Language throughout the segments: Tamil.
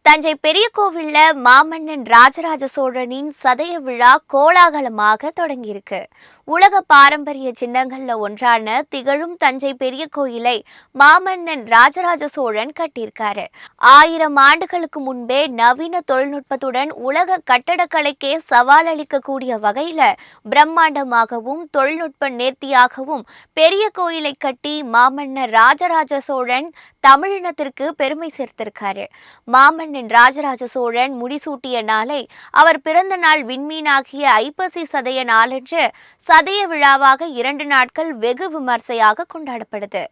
தஞ்சை பெரிய கோவில்ல மாமன்னன் ராஜராஜ சோழனின் சதய விழா கோலாகலமாக தொடங்கியிருக்கு. உலக பாரம்பரிய சின்னங்கள்ல ஒன்றான திகழும் தஞ்சை பெரிய கோயிலை மாமன்னன் ராஜராஜ சோழன் கட்டியிருக்காரு. 1000 ஆண்டுகளுக்கு முன்பே நவீன தொழில்நுட்பத்துடன் உலக கட்டடக்கலைக்கே சவால் அளிக்கக்கூடிய வகையில பிரம்மாண்டமாகவும் தொழில்நுட்ப நேர்த்தியாகவும் பெரிய கோயிலை கட்டி மாமன்னர் ராஜராஜ சோழன் தமிழினத்திற்கு பெருமை சேர்த்திருக்காரு. மாமன்னன் ராஜராஜ சோழன் முடிசூட்டிய நாளை அவர் பிறந்த நாள் விண்மீனாகிய ஐப்பசி சதய நாளன்று சதய விழாவாக 2 நாட்கள் வெகு விமர்சையாக கொண்டாடப்படுது.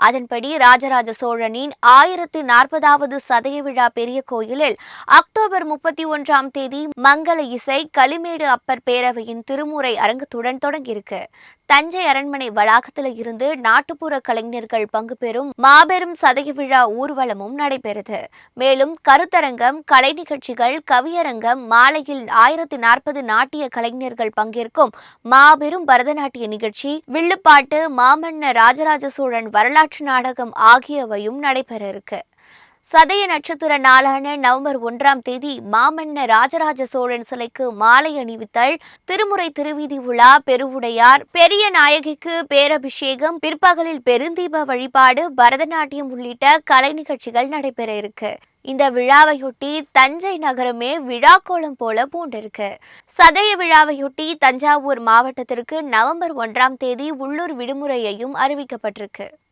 அதன்படி ராஜராஜ சோழனின் 1040வது சதய விழா பெரிய கோயிலில் அக்டோபர் 31ஆம் தேதி மங்கள இசை களிமேடு அப்பர் பேரவையின் திருமுறை அரங்கத்துடன் தொடங்கியிருக்கு. தஞ்சை அரண்மனை வளாகத்தில் இருந்து நாட்டுப்புற கலைஞர்கள் பங்கு பெறும் மாபெரும் சதய விழா ஊர்வலமும் நடைபெறுது. மேலும் கருத்தரங்கம், கலை நிகழ்ச்சிகள், கவியரங்கம், மாலையில் 1040 நாட்டிய கலைஞர்கள் பங்கேற்கும் மாபெரும் பரதநாட்டிய நிகழ்ச்சி, வில்லுப்பாட்டு, மாமன்னர் ராஜராஜ சோழன் வரலாற்று நாடகம் ஆகியவையும் நடைபெற இருக்கு. சதய நட்சத்திர நாளான நவம்பர் 1ஆம் தேதி மாமன்னர் ராஜராஜ சோழன் சிலைக்கு மாலை அணிவித்தல், திருமுறை திருவீதி உலா, பெருவுடையார், பெரிய நாயகிக்கு பேரபிஷேகம், பிற்பகலில் பெருந்தீப வழிபாடு, பரதநாட்டியம் உள்ளிட்ட கலை நிகழ்ச்சிகள் நடைபெற இருக்கு. இந்த விழாவையொட்டி தஞ்சை நகரமே விழாக்கோலம் போல பூண்டிருக்கு. சதய விழாவையொட்டி தஞ்சாவூர் மாவட்டத்திற்கு நவம்பர் 1ஆம் தேதி உள்ளூர் விடுமுறையையும் அறிவிக்கப்பட்டிருக்கு.